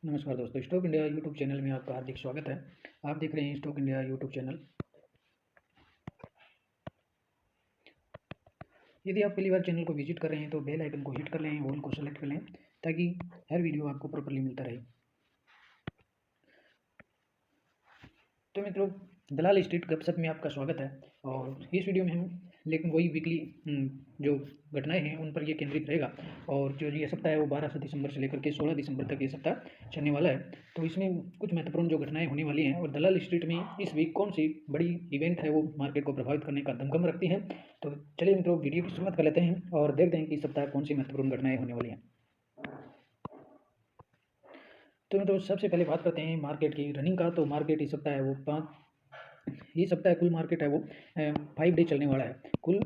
नमस्कार दोस्तों, stock India YouTube channel में आपका हार्दिक स्वागत है। आप देख रहे हैं स्टॉक इंडिया यूट्यूब चैनल। यदि आप पहली बार चैनल को विजिट कर रहे हैं तो बेल आइकन को हिट कर लें, ऑल को सेलेक्ट कर लें ताकि हर वीडियो आपको प्रॉपरली मिलता रहे। तो मित्रों, दलाल स्ट्रीट गपशप में आपका स्वागत है। और इस वीडियो में हम लेकिन वही वीकली जो घटनाएं हैं उन पर ये केंद्रित रहेगा। और जो ये सप्ताह है वो 12 दिसंबर से लेकर के 16 दिसंबर तक ये सप्ताह चलने वाला है। तो इसमें कुछ महत्वपूर्ण जो घटनाएं होने वाली हैं और दलाल स्ट्रीट में इस वीक कौन सी बड़ी इवेंट है वो मार्केट को प्रभावित करने का दमखम रखती है। तो चलिए मित्रों, वीडियो की शुरुआत कर लेते हैं और देखते हैं कि इस सप्ताह कौन सी महत्वपूर्ण घटनाएं होने वाली हैं। तो सबसे पहले बात करते हैं मार्केट की रनिंग का। तो मार्केट इस सप्ताह है वो इस सप्ताह कुल मार्केट है वो 5 डे चलने वाला है। कुल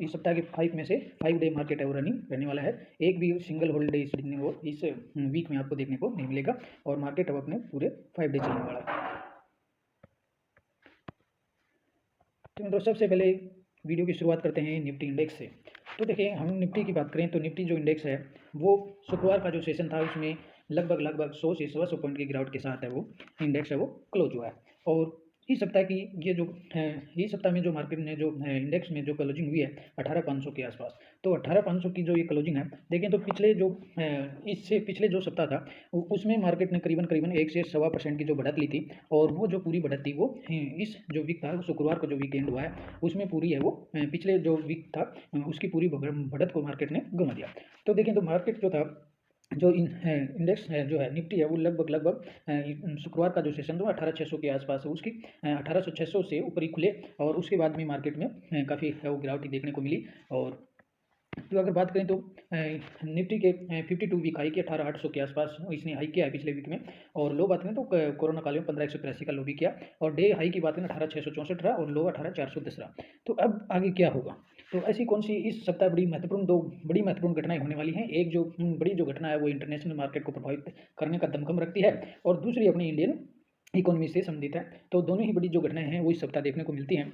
इस सप्ताह के 5 में से 5 डे मार्केट है वो रनिंग रहने वाला है। एक भी सिंगल होल्ड इस वीक में आपको देखने को नहीं मिलेगा और मार्केट अब अपने पूरे 5 डे चलने वाला है। तो मित्रों, सबसे पहले वीडियो की शुरुआत करते हैं निफ्टी इंडेक्स से। तो देखिए, हम निफ्टी की बात करें तो निफ्टी जो इंडेक्स है वो शुक्रवार का जो सेशन था उसमें लगभग 100 से 125 पॉइंट की गिरावट के साथ है वो इंडेक्स है वो क्लोज हुआ है। और इस सप्ताह की ये जो इस सप्ताह में जो मार्केट ने जो इंडेक्स में जो क्लोजिंग हुई है 18,500 के आसपास। तो 18,500 की जो ये क्लोजिंग है, देखें तो पिछले जो इससे पिछले जो सप्ताह था उसमें मार्केट ने करीबन 1 से 1.25% की जो बढ़त ली थी। और वो जो पूरी बढ़त थी वो इस जो वीक था शुक्रवार को जो वीकेंड हुआ है उसमें पूरी है वो पिछले जो वीक था उसकी पूरी बढ़त को मार्केट ने गंवा दिया। तो देखें तो मार्केट जो था जो इंडेक्स है जो है निफ्टी है वो लगभग शुक्रवार का जो सेशन था 18,600 के आसपास है उसकी 18,600 से ऊपर ही खुले। और उसके बाद में मार्केट में काफ़ी वो गिरावट देखने को मिली। और तो अगर बात करें तो निफ्टी के 52 वीक हाई के 18,800 के आसपास इसने हाई किया है पिछले वीक में। और लो बात करें तो कोरोना काल में 15,183 का लो भी किया। और डे हाई की बात करें 18,664 रहा और लो 18,410 रहा। तो अब आगे क्या होगा? तो ऐसी कौन सी इस सप्ताह दो बड़ी महत्वपूर्ण घटनाएं होने वाली हैं। एक जो बड़ी जो घटना है वो इंटरनेशनल मार्केट को प्रभावित करने का दमखम रखती है और दूसरी अपनी इंडियन इकोनॉमी से संबंधित है। तो दोनों ही बड़ी जो घटनाएं हैं वो इस सप्ताह देखने को मिलती हैं।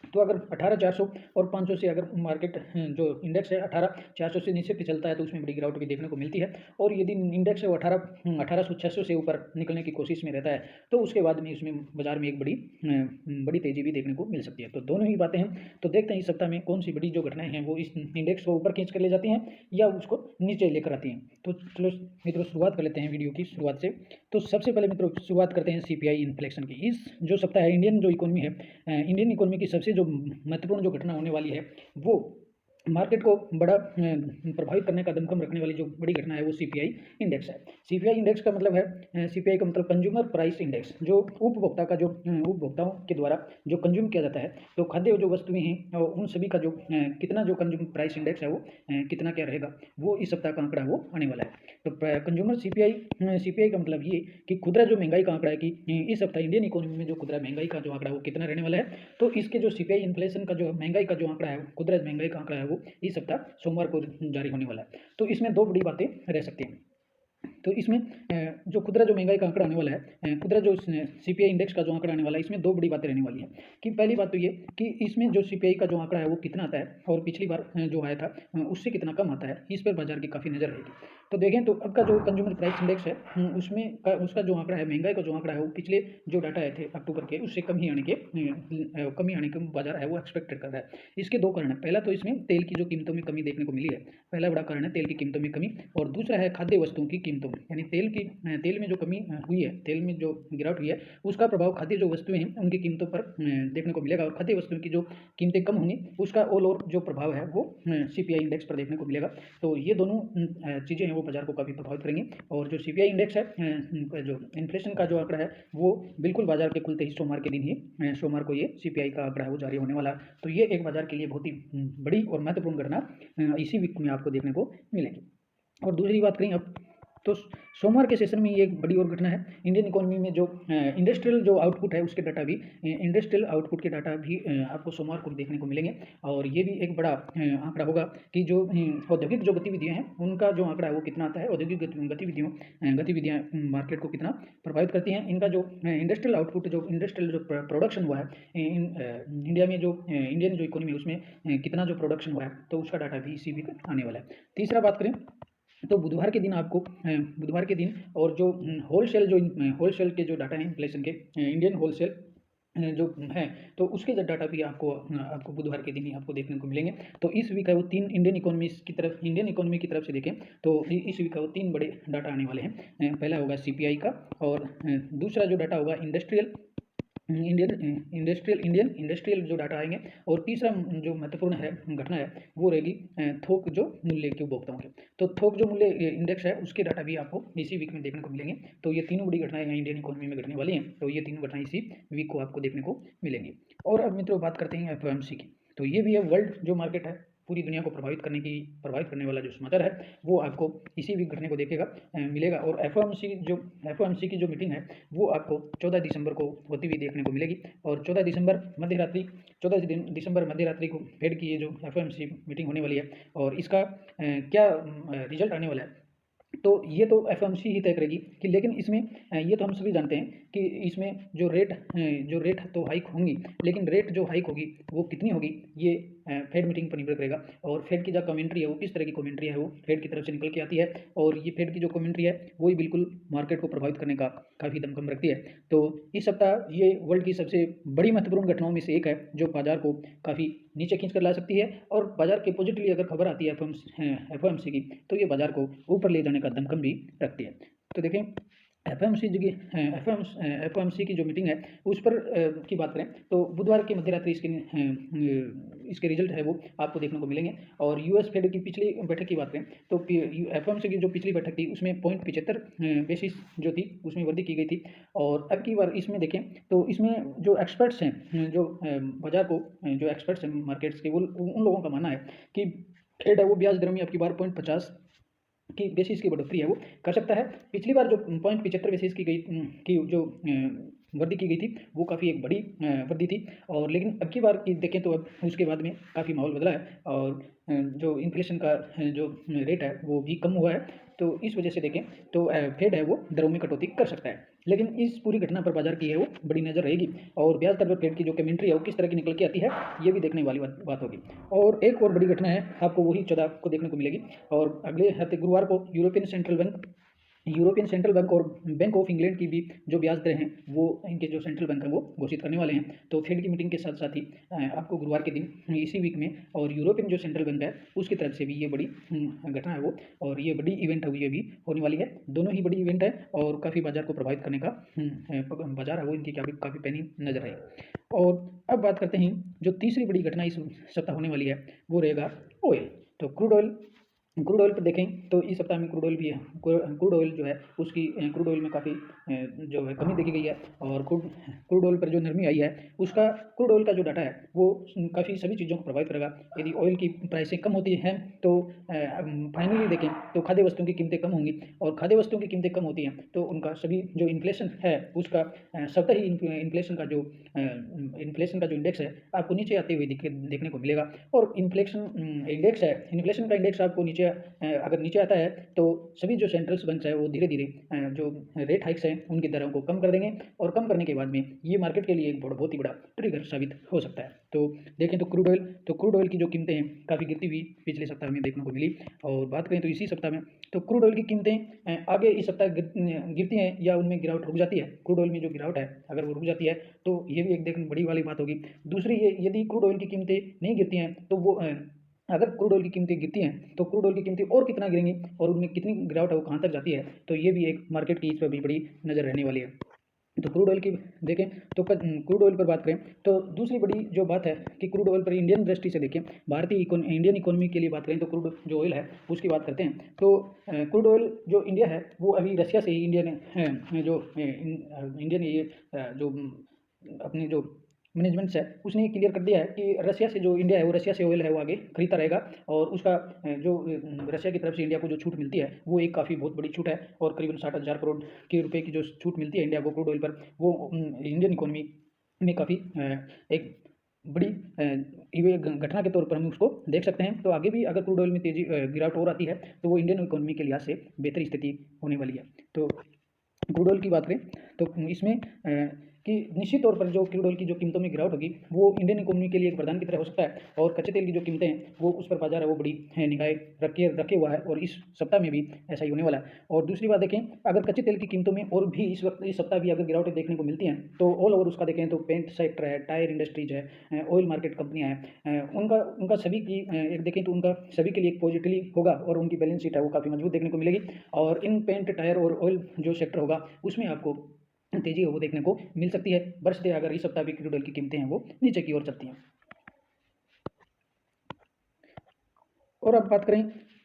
तो अगर 18,400 और 500 से अगर मार्केट जो इंडेक्स है 18,400 से नीचे पे चलता है तो उसमें बड़ी गिरावट भी देखने को मिलती है। और यदि इंडेक्स है वो 1800 से ऊपर निकलने की कोशिश में रहता है तो उसके बाद में उसमें बाजार में एक बड़ी तेज़ी भी देखने को मिल सकती है। तो दोनों ही बातें हैं। तो देखते हैं इस सप्ताह में कौन सी बड़ी जो घटनाएं हैं वो इस इंडेक्स को ऊपर खींच कर ले जाती हैं या उसको नीचे लेकर आती हैं। तो चलो मित्रों, शुरुआत कर लेते हैं वीडियो की शुरुआत से। तो सबसे पहले मित्रों शुरुआत करते हैं सीपीआई इन्फ्लेशन की। इस जो सप्ताह है इंडियन जो इकोनॉमी है, इंडियन इकोनॉमी की सबसे जो महत्वपूर्ण जो घटना होने वाली है वो मार्केट को बड़ा प्रभावित करने का दमखम रखने वाली जो बड़ी घटना है वो सीपीआई इंडेक्स है। सीपीआई इंडेक्स का मतलब है सीपीआई का मतलब कंज्यूमर प्राइस इंडेक्स, जो उपभोक्ता का जो उपभोक्ताओं के द्वारा जो कंज्यूम किया जाता है तो खाद्य जो वस्तुएं हैं और उन सभी का जो कितना जो कंज्यूमर प्राइस इंडेक्स है वो कितना क्या रहेगा वो इस सप्ताह का आंकड़ा वो आने वाला है। तो कंज्यूमर सीपीआई का मतलब ये कि खुदरा जो महंगाई का आंकड़ा है कि इस सप्ताह इंडियन इकोनॉमी में जो खुदरा महंगाई का जो आंकड़ा है वो कितना रहने वाला है। तो इसके जो सीपीआई इन्फ्लेशन का जो महंगाई का जो आंकड़ा है खुदरा महंगाई का आंकड़ा है वो इस सप्ताह सोमवार को जारी होने वाला है। तो इसमें दो बड़ी बातें रह सकती हैं। तो इसमें जो खुदरा जो महंगाई का आंकड़ा आने वाला है, खुदरा जो सीपीआई इंडेक्स का जो आंकड़ा आने वाला है इसमें दो बड़ी बातें रहने वाली हैं। कि पहली बात तो ये कि इसमें जो सीपीआई का जो आंकड़ा है वो कितना आता है और पिछली बार जो आया था उससे कितना कम आता है, इस पर बाजार की काफ़ी नज़र रहेगी। तो देखें तो अब का जो कंज्यूमर प्राइस इंडेक्स है उसमें उसका जो आंकड़ा है महंगाई का जो आंकड़ा है वो पिछले जो डाटा आए थे अक्टूबर के उससे कम ही आने के बाजार है वो एक्सपेक्टेड कर रहा है। इसके दो कारण है। पहला तो इसमें तेल की जो कीमतों में कमी देखने को मिली है, पहला बड़ा कारण है तेल की कीमतों में कमी। और दूसरा है खाद्य वस्तुओं की कीमतों में, यानी तेल में जो कमी हुई है, तेल में जो गिरावट हुई है उसका प्रभाव खाद्य जो वस्तुएं हैं उनकी कीमतों पर देखने को मिलेगा। और खाद्य वस्तुओं की जो कीमतें कम होंगी उसका ऑल ओवर जो प्रभाव है वो सीपीआई इंडेक्स पर देखने को मिलेगा। तो ये दोनों चीज़ें हैं वो बाजार को काफ़ी प्रभावित करेंगी। और जो सीपीआई इंडेक्स है जो इन्फ्लेशन का जो आंकड़ा है वो बिल्कुल बाजार के खुलते ही सोमवार के दिन ही सोमवार को ये सीपीआई का आंकड़ा है वो जारी होने वाला है। तो ये एक बाजार के लिए बहुत ही बड़ी और महत्वपूर्ण घटना इसी वीक में आपको देखने को मिलेगी। और दूसरी बात करें अब तो सोमवार के सेशन में ये एक बड़ी और घटना है। इंडियन इकोनॉमी में जो इंडस्ट्रियल जो आउटपुट है उसके डाटा भी इंडस्ट्रियल आउटपुट के डाटा भी आपको सोमवार को देखने को मिलेंगे। और ये भी एक बड़ा आंकड़ा होगा कि जो औद्योगिक जो गतिविधियां हैं उनका जो आंकड़ा है वो कितना आता है, औद्योगिक गतिविधियां मार्केट को कितना प्रभावित करती हैं। इनका जो इंडस्ट्रियल आउटपुट जो इंडस्ट्रियल जो प्रोडक्शन हुआ है इंडिया में, जो इंडियन जो इकोनॉमी है उसमें कितना जो प्रोडक्शन हुआ है तो उसका डाटा भी इसी वीक आने वाला है। तीसरा बात करें तो बुधवार के दिन और जो होलसेल के जो डाटा हैं इन्फ्लेशन के, इंडियन होलसेल जो है, तो उसके जो डाटा भी आपको बुधवार के दिन ही आपको देखने को मिलेंगे। तो इस वीक है वो 3 इंडियन इकोनॉमी की तरफ से देखें तो इस वीक है वो 3 बड़े डाटा आने वाले हैं। पहला होगा सीपीआई का, और दूसरा जो डाटा होगा इंडस्ट्रियल जो डाटा आएंगे, और तीसरा जो महत्वपूर्ण है घटना है वो रहेगी थोक जो मूल्य के उपभोक्ताओं के। तो थोक जो मूल्य इंडेक्स है उसके डाटा भी आपको इसी वीक में देखने को मिलेंगे। तो ये तीनों बड़ी घटनाएं यहाँ इंडियन इकोनॉमी में घटने वाली हैं, तो ये तीनों घटनाएं इसी वीक को आपको देखने को मिलेंगी। और अब मित्रों बात करते हैं एफओएमसी की। तो ये भी है वर्ल्ड जो मार्केट है, पूरी दुनिया को प्रभावित करने वाला जो समाचार है वो आपको इसी वीक घटने को मिलेगा। और एफओएमसी की जो मीटिंग है वो आपको 14 दिसंबर को होती हुई देखने को मिलेगी। और 14 दिसंबर मध्यरात्रि को फेड की ये जो एफओएमसी मीटिंग होने वाली है, और इसका क्या रिजल्ट आने वाला है, तो ये तो एफओएमसी ही तय करेगी कि, लेकिन इसमें ये तो हम सभी जानते हैं कि इसमें जो रेट तो हाइक होंगी, लेकिन रेट जो हाइक होगी वो कितनी होगी ये फेड मीटिंग पर निर्भर करेगा। और फेड की जो कमेंट्री है वो किस तरह की कमेंट्री है वो फेड की तरफ से निकल के आती है, और ये फेड की जो कमेंट्री है वही बिल्कुल मार्केट को प्रभावित करने का काफ़ी दमखम रखती है। तो इस सप्ताह ये वर्ल्ड की सबसे बड़ी महत्वपूर्ण घटनाओं में से एक है जो बाजार को काफ़ी नीचे खींच कर ला सकती है, और बाजार के पॉजिटिवली अगर खबर आती है एफओएमसी की, तो ये बाजार को ऊपर ले जाने का दमखम भी रखती है। तो देखें एफओएमसी की जो मीटिंग है उस पर की बात करें तो बुधवार की मध्यरात्रि इसके रिजल्ट है वो आपको देखने को मिलेंगे। और यूएस फेड की पिछली बैठक की बात करें तो एफओएमसी की जो पिछली बैठक थी उसमें 0.75 बेसिस जो थी उसमें वृद्धि की गई थी। और अब की बार इसमें देखें तो इसमें जो एक्सपर्ट्स हैं, जो बाजार को जो एक्सपर्ट्स हैं मार्केट्स के, वो उन लोगों का मानना है कि फेड है वो ब्याज दर में अब की बार 0.50 की बेसिस की बढ़ोतरी है वो कर सकता है। पिछली बार जो 0.75 बेसिस की जो वृद्धि की गई थी वो काफ़ी एक बड़ी वृद्धि थी, और लेकिन अब की बार की देखें तो अब उसके बाद में काफ़ी माहौल बदला है, और जो इन्फ्लेशन का जो रेट है वो भी कम हुआ है। तो इस वजह से देखें तो फेड है वो दरों में कटौती कर सकता है, लेकिन इस पूरी घटना पर बाजार की है वो बड़ी नज़र रहेगी। और ब्याज दर पर फेड की जो कमेंट्री है वो किस तरह की निकल के आती है ये भी देखने वाली बात होगी। और एक और बड़ी घटना है आपको वही 14 को देखने को मिलेगी, और अगले हफ्ते गुरुवार को यूरोपियन सेंट्रल बैंक और बैंक ऑफ इंग्लैंड की भी जो ब्याज दरें हैं वो इनके जो सेंट्रल बैंक है वो घोषित करने वाले हैं। तो फेड की मीटिंग के साथ साथ ही आपको गुरुवार के दिन इसी वीक में और यूरोपियन जो सेंट्रल बैंक है उसकी तरफ से भी ये बड़ी घटना है वो, और ये बड़ी इवेंट है ये भी होने वाली है। दोनों ही बड़ी इवेंट है और काफ़ी बाजार को प्रभावित करने का बाजार है वो इनकी काफ़ी पैनी नजर है। और अब बात करते हैं जो तीसरी बड़ी घटना इस सप्ताह होने वाली है वो रहेगा ऑयल। तो क्रूड ऑयल पर देखें तो इस सप्ताह में क्रूड ऑयल भी है, क्रूड ऑयल जो है उसकी क्रूड ऑयल में काफ़ी जो है कमी देखी गई है, और क्रूड ऑयल पर जो नरमी आई है उसका क्रूड ऑयल का जो डाटा है वो काफ़ी सभी चीज़ों को प्रभावित करेगा। यदि ऑयल की प्राइसें कम होती हैं तो फाइनली देखें तो खाद्य वस्तुओं की कीमतें कम होंगी, और खाद्य वस्तुओं की कीमतें कम होती हैं तो उनका सभी जो इन्फ्लेशन है उसका स्वतः ही इन्फ्लेशन का जो इंडेक्स है आपको नीचे आते हुए देखने को मिलेगा। और इन्फ्लेशन का इंडेक्स आपको अगर नीचे आता है तो सभी जो सेंट्रल बैंक है वो धीरे धीरे जो रेट हाइक्स हैं उनकी दरों को कम कर देंगे, और कम करने के बाद में ये मार्केट के लिए एक बहुत ही बड़ा ट्रिगर साबित हो सकता है। तो देखें तो क्रूड ऑयल की जो कीमतें हैं काफ़ी गिरती हुई पिछले सप्ताह में देखने को मिली। और बात करें तो इसी सप्ताह में तो क्रूड ऑयल की कीमतें आगे इस सप्ताह गिरती हैं या उनमें गिरावट रुक जाती है। क्रूड ऑयल में जो गिरावट है अगर वो रुक जाती है तो ये भी एक देखने बड़ी वाली बात होगी। दूसरी ये यदि क्रूड ऑयल की कीमतें नहीं गिरती हैं तो वो अगर क्रूड ऑयल की कीमतें गिरती हैं तो क्रूड ऑयल की कीमतें और कितना गिरेंगी और उनमें कितनी गिरावट है वो कहाँ तक जाती है, तो ये भी एक मार्केट की इस पर भी बड़ी नज़र रहने वाली है। तो क्रूड ऑयल की देखें तो क्रूड ऑयल पर बात करें तो दूसरी बड़ी जो बात है कि क्रूड ऑयल पर इंडियन दृष्टि से देखें, इंडियन इकोनॉमी के लिए बात करें तो क्रूड जो ऑयल है उसकी बात करते हैं। तो क्रूड ऑयल जो इंडिया है वो अभी रशिया से ही इंडियन ये जो अपनी जो मैनेजमेंट है उसने क्लियर कर दिया है कि रशिया से जो इंडिया है वो रशिया से ऑयल है वो आगे खरीदता रहेगा, और उसका जो रशिया की तरफ से इंडिया को जो छूट मिलती है वो एक काफ़ी बहुत बड़ी छूट है, और करीबन 60,000 करोड़ के रुपए की जो छूट मिलती है इंडिया को क्रूड ऑयल पर वो इंडियन इकोनॉमी में काफ़ी एक बड़ी घटना के तौर पर हम उसको देख सकते हैं। तो आगे भी अगर क्रूड ऑयल में तेजी गिरावट और आती है तो वो इंडियन इकोनॉमी के लिहाज से बेहतर स्थिति होने वाली है। तो क्रूड ऑयल की बात करें तो इसमें कि निश्चित तौर पर जो क्रूड ऑयल की जो कीमतों में गिरावट होगी वो इंडियन इकोनॉमी के लिए एक वरदान की तरह हो सकता है, और कच्चे तेल की जो कीमतें हैं वो उस पर बाजार है वो बड़ी निगाहें रखे हुआ है, और इस सप्ताह में भी ऐसा ही होने वाला है। और दूसरी बात देखें, अगर कच्चे तेल की कीमतों में और भी इस सप्ताह भी अगर गिरावटें देखने को मिलती हैं तो ऑल ओवर उसका देखें तो पेंट सेक्टर है, टायर इंडस्ट्रीज है, ऑयल मार्केट कंपनियां हैं, उनका उनका सभी की एक देखें तो उनका सभी के लिए एक पॉजिटिवली होगा, और उनकी बैलेंस शीट है वो काफ़ी मजबूत देखने को मिलेगी। और इन पेंट, टायर और ऑयल जो सेक्टर होगा उसमें आपको तेजी है वो देखने को मिल सकती है, बरसते अगर इस सप्ताह भी क्रूड ऑयल की कीमतें हैं वो नीचे की ओर चलती हैं। और अब बात करें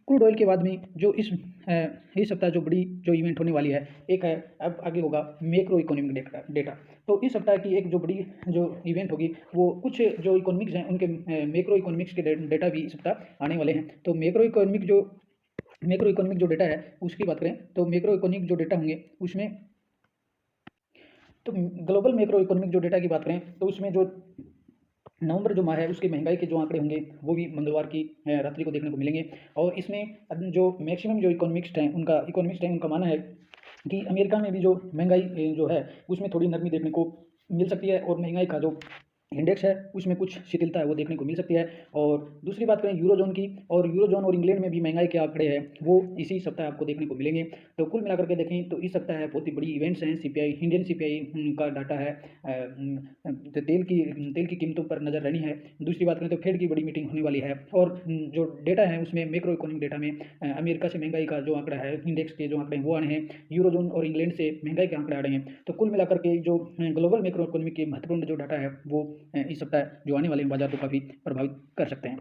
क्रूड ऑयल के बाद में जो इस सप्ताह जो बड़ी जो इवेंट होने वाली है, एक है अब आगे होगा मैक्रो इकोनॉमिक डेटा। तो इस सप्ताह की एक जो बड़ी जो इवेंट होगी वो कुछ जो इकोनॉमिक्स हैं उनके मैक्रो इकोनॉमिक्स के डेटा भी इस सप्ताह आने वाले हैं। तो मैक्रो इकोनॉमिक जो डेटा है उसकी बात करें तो मैक्रो इकोनॉमिक जो डेटा होंगे उसमें, तो ग्लोबल मैक्रो इकोनॉमिक जो डेटा की बात करें तो उसमें जो नवंबर जो माह है उसके महंगाई के जो आंकड़े होंगे वो भी मंगलवार की रात्रि को देखने को मिलेंगे। और इसमें जो मैक्सिमम जो इकोनॉमिस्ट हैं उनका मानना है कि अमेरिका में भी जो महंगाई जो है उसमें थोड़ी नरमी देखने को मिल सकती है, और महंगाई का जो इंडेक्स है उसमें कुछ शिथिलता है वो देखने को मिल सकती है। और दूसरी बात करें यूरोजोन की, और यूरोजोन और इंग्लैंड में भी महंगाई के आंकड़े हैं वो इसी सप्ताह आपको देखने को मिलेंगे। तो कुल मिलाकर के देखें तो इस सप्ताह है बहुत ही बड़ी इवेंट्स हैं। सीपीआई, इंडियन सीपीआई का डाटा है, तो तेल की कीमतों पर नज़र रहनी है। दूसरी बात करें तो फेड की बड़ी मीटिंग होने वाली है, और जो डेटा है उसमें मैक्रो इकोनॉमिक डेटा में अमेरिका से महंगाई का जो आंकड़ा है, इंडेक्स के जो आंकड़े हैं वो आने हैं, यूरोजोन और इंग्लैंड से महंगाई के आंकड़े आ रहे हैं। तो कुल मिलाकर के जो ग्लोबल मैक्रो इकोनॉमिक के महत्वपूर्ण जो डाटा है वो इस सप्ताह जो आने वाले बाजार को काफ़ी प्रभावित कर सकते हैं।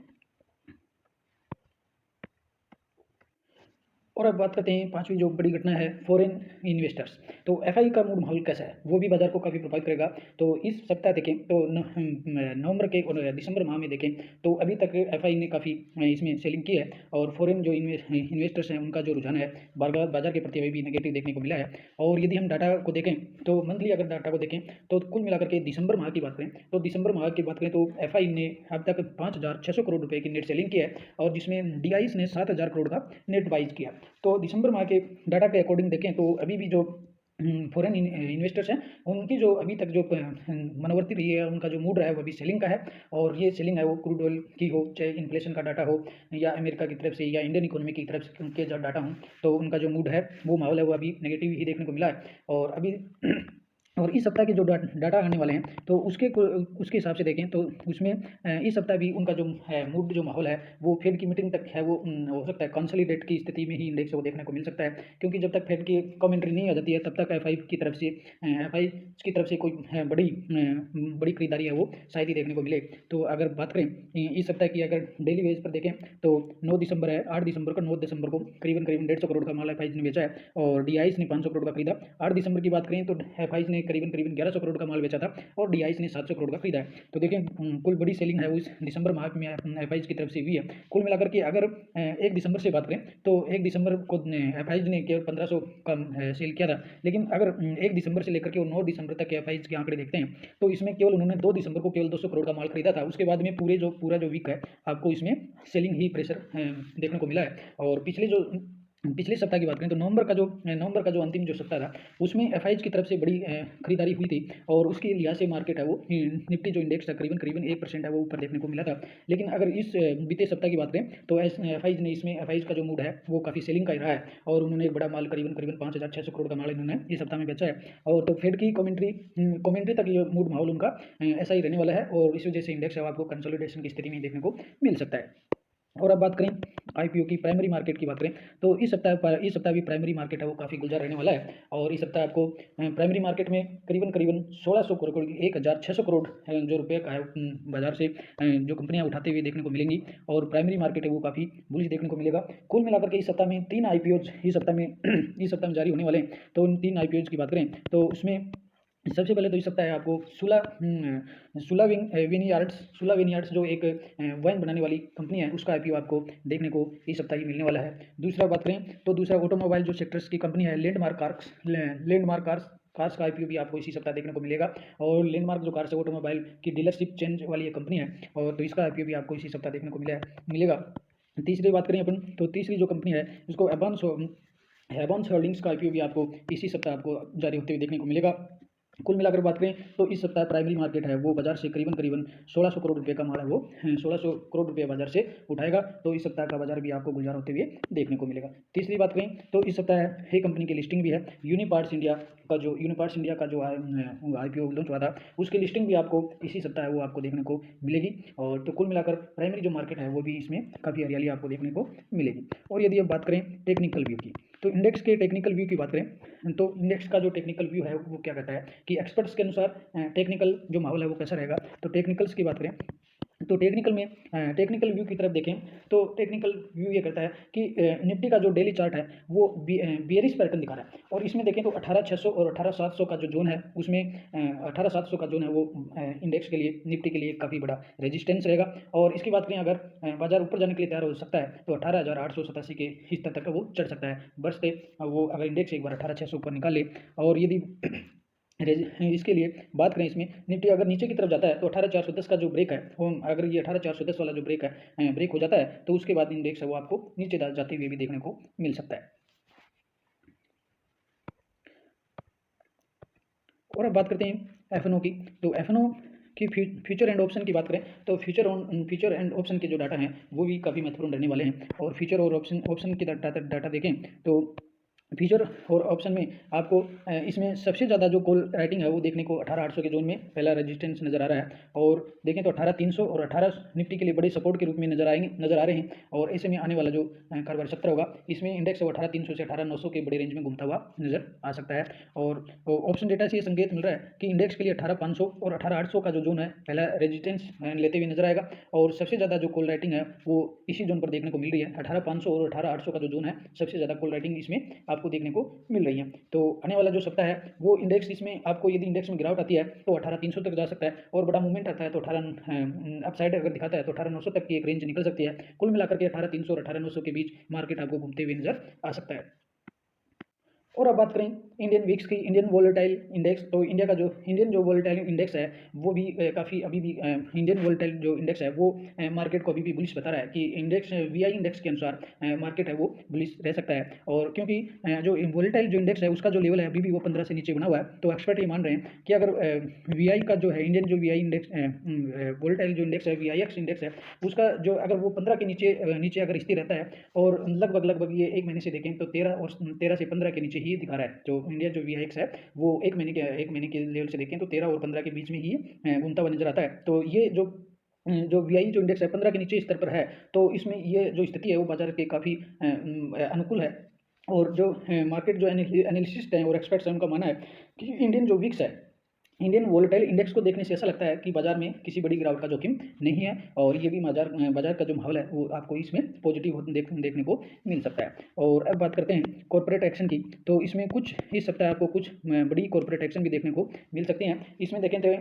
और अब बात करते हैं पांचवी जो बड़ी घटना है फॉरेन इन्वेस्टर्स। तो एफआई का मूड माहौल कैसा है वो भी बाजार को काफ़ी प्रभावित करेगा। तो इस सप्ताह देखें तो नवंबर के और दिसंबर माह में देखें तो अभी तक एफआई ने काफ़ी इसमें सेलिंग की है, और फॉरेन जो इन्वेस्टर्स हैं उनका जो रुझान है बाजार के प्रति भी नेगेटिव देखने को मिला है। और यदि हम डाटा को देखें तो मंथली अगर डाटा को देखें तो कुल मिलाकर के दिसंबर माह की बात करें तो दिसंबर माह की बात करें तो एफआई ने अब तक 5,600 करोड़ रुपए की नेट सेलिंग की है, और जिसमें डीआईस ने 7,000 करोड़ का नेट बाइज किया। तो दिसंबर माह के डाटा के अकॉर्डिंग देखें तो अभी भी जो फॉरेन इन्वेस्टर्स हैं उनकी जो अभी तक जो मनोवर्ती रही है, उनका जो मूड रहा है वो अभी सेलिंग का है। और ये सेलिंग है वो क्रूड ऑयल की हो, चाहे इन्फ्लेशन का डाटा हो, या अमेरिका की तरफ से या इंडियन इकोनॉमी की तरफ से उनके जो डाटा हों, तो उनका जो मूड है वो माहौल है वो अभी नेगेटिव ही देखने को मिला है। और अभी और इस सप्ताह के जो डाटा आने वाले हैं तो उसके हिसाब से देखें तो उसमें इस सप्ताह भी उनका जो है मूड, जो माहौल है वो फेड की मीटिंग तक है वो हो सकता है कंसोलिडेट की स्थिति में ही इंडेक्स वो देखने को मिल सकता है, क्योंकि जब तक फेड की कमेंट्री नहीं आ जाती है तब तक एफआई की तरफ से कोई बड़ी खरीदारी है वो शायद ही देखने को मिले। तो अगर बात करें इस सप्ताह की, अगर डेली बेस पर देखें तो 9 दिसंबर है, 8 दिसंबर को 9 दिसंबर को करीबन 150 करोड़ का माल एफआई ने बेचा है, और डीआईस ने 500 करोड़ का खरीदा। 8 दिसंबर की बात करें तो एफआई ने करीबन 1100 करोड़ का माल बेचा था, और डीआईस ने 700 करोड़ का खरीदा है। तो देखें कुल बड़ी सेलिंग है उस दिसंबर माह में एफआई की तरफ से हुई है। कुल मिलाकर के अगर 1 दिसंबर से बात करें तो 1 दिसंबर को एफआई ने केवल 1500 का सेल किया था, लेकिन अगर 1 दिसंबर से लेकर के 9 दिसंबर तक के एफआई के आंकड़े देखते हैं तो इसमें केवल उन्होंने 2 दिसंबर को केवल 200 करोड़ का माल खरीदा था। उसके बाद में पूरा जो वीक है आपको इसमें सेलिंग ही प्रेशर देखने को मिला है। और पिछले सप्ताह की बात करें तो नवंबर का जो अंतिम जो सप्ताह था उसमें एफआईज की तरफ से बड़ी खरीदारी हुई थी, और उसके लिहाज से मार्केट है वो निफ्टी जो इंडेक्स था करीबन 1% है वो ऊपर देखने को मिला था। लेकिन अगर इस बीते सप्ताह की बात करें तो एफआईज का जो मूड है वो काफ़ी सेलिंग का ही रहा है, और उन्होंने एक बड़ा माल करीबन 5,600 करोड़ का माल इन्होंने इस सप्ताह में बेचा है। और तो फेड की कमेंट्री तक ये मूड माहौल उनका ऐसा ही रहने वाला है, और इस वजह से इंडेक्स है आपको कंसोलिडेशन की स्थिति में देखने को मिल सकता है। और अब बात करें आईपीओ की, प्राइमरी मार्केट की बात करें तो इस सप्ताह भी प्राइमरी मार्केट है वो काफ़ी गुलजार रहने वाला है। और इस सप्ताह आपको प्राइमरी मार्केट में करीबन 1600 करोड़ 1,600 करोड़ जो रुपये का है बाजार से जो कंपनियां उठाते हुए देखने को मिलेंगी, और प्राइमरी मार्केट है वो काफ़ी बुलिश देखने को मिलेगा। कुल मिलाकर के इस सप्ताह में 3 आईपीओज इस सप्ताह में जारी होने वाले हैं। तो उन 3 आईपीओज की बात करें तो उसमें सबसे पहले तो इस सप्ताह है आपको सुला विनयार्ड्स जो एक वाइन बनाने वाली कंपनी है उसका आईपीओ आपको देखने को इस सप्ताह ही मिलने वाला है। दूसरा बात करें तो दूसरा ऑटोमोबाइल जो सेक्टर्स की कंपनी है लैंडमार्क कार्स का आईपीओ भी आपको इसी सप्ताह देखने को मिलेगा। और लैंडमार्क जो कार्स है ऑटोमोबाइल की डीलरशिप चेंज वाली एक कंपनी है, और तो इसका आईपीओ भी आपको इसी सप्ताह देखने को मिलेगा। तीसरी बात करें अपन तो तीसरी जो कंपनी है उसको एडवांस होल्डिंग्स का आईपीओ भी आपको इसी सप्ताह आपको जारी होते हुए देखने को मिलेगा। कुल मिलाकर बात करें तो इस सप्ताह प्राइमरी मार्केट है वो बाजार से करीबन 1600 करोड़ रुपए का माल है वो 1600 करोड़ रुपए बाजार से उठाएगा। तो इस सप्ताह का बाजार भी आपको गुलजार होते हुए देखने को मिलेगा। तीसरी बात करें तो इस सप्ताह है कंपनी की लिस्टिंग भी है। यूनिपार्ट्स इंडिया का जो IPO लॉन्च हुआ था उसकी लिस्टिंग भी आपको इसी सप्ताह है वो आपको देखने को मिलेगी। और तो कुल मिलाकर प्राइमरी जो मार्केट है वो भी इसमें काफ़ी हरियाली आपको देखने को मिलेगी। और यदि अब बात करें टेक्निकल व्यू की, तो इंडेक्स के टेक्निकल व्यू की बात करें तो इंडेक्स का जो टेक्निकल व्यू है वो क्या कहता है कि एक्सपर्ट्स के अनुसार टेक्निकल जो माहौल है वो कैसा रहेगा। तो टेक्निकल्स की बात करें तो टेक्निकल में टेक्निकल व्यू की तरफ देखें तो टेक्निकल व्यू ये कहता है कि निफ्टी का जो डेली चार्ट है वो बियरिश पैटर्न दिखा रहा है। और इसमें देखें तो 18600 और 18700 का जो जोन है उसमें 18700 का जोन है वो इंडेक्स के लिए निफ्टी के लिए काफ़ी बड़ा रेजिस्टेंस रहेगा। और इसकी बात करें अगर बाजार ऊपर जाने के लिए तैयार हो सकता है तो 18887 के स्तर तक वो चढ़ सकता है बरसते वो अगर इंडेक्स एक बार 18600 ऊपर निकाल ले। और यदि इसके लिए बात करें इसमें निफ्टी अगर नीचे की तरफ जाता है तो 18410 का जो ब्रेक है वो अगर ये 18410 वाला जो ब्रेक है ब्रेक हो जाता है तो उसके बाद इंडेक्स है वो आपको नीचे जाते हुए भी देखने को मिल सकता है। और अब बात करते हैं FNO की। तो FNO की फ्यूचर एंड ऑप्शन की बात करें तो फ्यूचर एंड ऑप्शन के जो डाटा हैं वो भी काफ़ी महत्वपूर्ण रहने वाले हैं। और फ्यूचर और ऑप्शन के डाटा देखें तो फीचर और ऑप्शन में आपको इसमें सबसे ज़्यादा जो कॉल राइटिंग है वो देखने को 18800 के जोन में पहला रेजिस्टेंस नज़र आ रहा है। और देखें तो 18300 और 18 निफ्टी के लिए बड़े सपोर्ट के रूप में नज़र आ रहे हैं। और ऐसे में आने वाला जो कारोबार सत्र होगा इसमें इंडेक्स 18300 से 18900 के बड़े रेंज में घूमता हुआ नजर आ सकता है। और ऑप्शन डेटा से ये संकेत मिल रहा है कि इंडेक्स के लिए 18500 और 18800 का जो जोन है पहला रेजिस्टेंस लेते हुए नजर आएगा। और सबसे ज़्यादा जो कॉल राइटिंग है वो इसी जोन पर देखने को मिल रही है। 18500 और 18800 का जो जोन है सबसे ज़्यादा कॉल राइटिंग इसमें आपको देखने को मिल रही है। तो आने वाला जो सप्ताह है वो इंडेक्स इसमें आपको यदि इंडेक्स में गिरावट आती है तो 18300 तक जा सकता है। और बड़ा मूवमेंट आता है तो 18 अपसाइड अगर दिखाता है तो 18900 तक की एक रेंज निकल सकती है। कुल मिलाकर के 18300 और 18900 के बीच मार्केट आपको घूमते हुए नजर आ सकता है। और अब बात करें इंडियन विक्स की, इंडियन वोलेटाइल इंडेक्स। तो इंडियन जो वोलेटाइल इंडेक्स है वो भी काफ़ी अभी भी इंडियन वोलेटाइल जो इंडेक्स है वो मार्केट को अभी भी बुलिश बता रहा है कि इंडेक्स VI इंडेक्स के अनुसार मार्केट है वो बुलिश रह सकता है। और क्योंकि जो वोलेटाइल जो इंडेक्स है उसका जो लेवल है अभी भी वो 15 से नीचे बना हुआ है। तो एक्सपर्ट ये मान रहे हैं कि अगर VI का जो है इंडियन जो VI इंडेक्स वोलेटाइल जो इंडेक्स है VIX इंडेक्स है उसका जो अगर वो 15 के नीचे अगर स्थिर रहता है और लगभग ये एक महीने से देखें तो 13 से 15 के नीचे ही दिखा रहा है। जो इंडिया जो VIX है वो एक महीने के लेवल से देखें तो 13 और 15 के बीच में ही घूमता हुआ नजर आता है। तो ये जो VI जो इंडेक्स है 15 के नीचे स्तर पर है तो इसमें ये जो स्थिति है वो बाजार के काफ़ी अनुकूल है। और जो मार्केट जो एनालिसिस्ट हैं और एक्सपर्ट्स हैं उनका मानना है कि इंडियन जो विक्स है इंडियन वोलेटाइल इंडेक्स को देखने से ऐसा लगता है कि बाजार में किसी बड़ी गिरावट का जोखिम नहीं है। और ये भी बाजार का जो माहौल है वो आपको इसमें पॉजिटिव देखने को मिल सकता है। और अब बात करते हैं कॉर्पोरेट एक्शन की। तो इसमें कुछ इस सप्ताह आपको कुछ बड़ी कॉर्पोरेट एक्शन भी देखने को मिल सकती हैं। इसमें देखें तो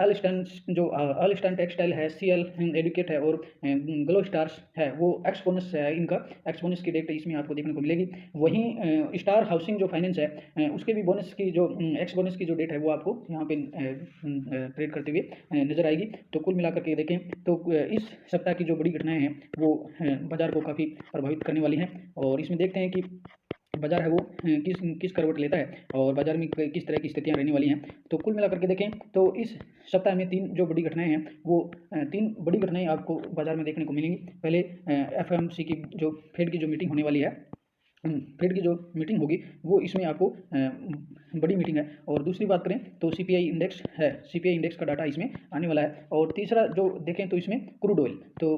ऑल स्टैंड टेक्सटाइल है, CL एडुकेट है और ग्लो स्टार्स है वो एक्सपोनस है, इनका एक्सपोनस की डेट इसमें आपको देखने को मिलेगी। वहीं स्टार हाउसिंग जो फाइनेंस है उसके भी बोनस की जो एक्सपोनस की जो डेट है वो आपको यहाँ पे ट्रेड करते हुए नजर आएगी। तो कुल मिलाकर के देखें तो इस सप्ताह की जो बड़ी घटनाएं हैं वो बाजार को काफ़ी प्रभावित करने वाली हैं। और इसमें देखते हैं कि बाजार है वो किस करवट लेता है और बाजार में किस तरह की स्थितियां रहने वाली हैं। तो कुल मिलाकर के देखें तो इस सप्ताह में 3 जो बड़ी घटनाएं हैं वो 3 बड़ी घटनाएं आपको बाजार में देखने को मिलेंगी। पहले FOMC की जो फेड की जो मीटिंग होने वाली है, फेड की जो मीटिंग होगी वो इसमें आपको बड़ी मीटिंग है। और दूसरी बात करें तो CPI इंडेक्स है, CPI इंडेक्स का डाटा इसमें आने वाला है। और तीसरा जो देखें तो इसमें क्रूड ऑयल, तो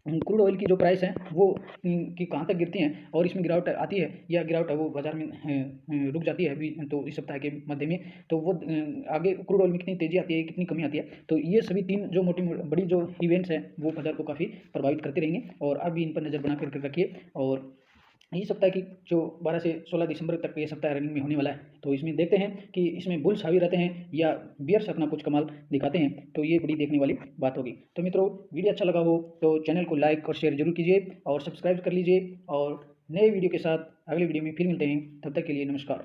क्रूड ऑयल की जो प्राइस है वो कि कहाँ तक गिरती हैं और इसमें गिरावट आती है या गिरावट है वो बाजार में रुक जाती है अभी तो इस सप्ताह के मध्य में। तो वो आगे क्रूड ऑयल में कितनी तेज़ी आती है कितनी कमी आती है। तो ये सभी 3 जो बड़ी जो इवेंट्स हैं वो बाजार को काफ़ी प्रभावित करते रहेंगे। और अभी इन पर नज़र बना कर रखिए। और इस सप्ताह की जो 12 से 16 दिसंबर तक ये सप्ताह रनिंग में होने वाला है तो इसमें देखते हैं कि इसमें बुल्स हावी रहते हैं या बियर्स अपना कुछ कमाल दिखाते हैं। तो ये बड़ी देखने वाली बात होगी। तो मित्रों वीडियो अच्छा लगा हो तो चैनल को लाइक और शेयर जरूर कीजिए और सब्सक्राइब कर लीजिए। और नए वीडियो के साथ अगले वीडियो में फिर मिलते हैं, तब तक के लिए नमस्कार।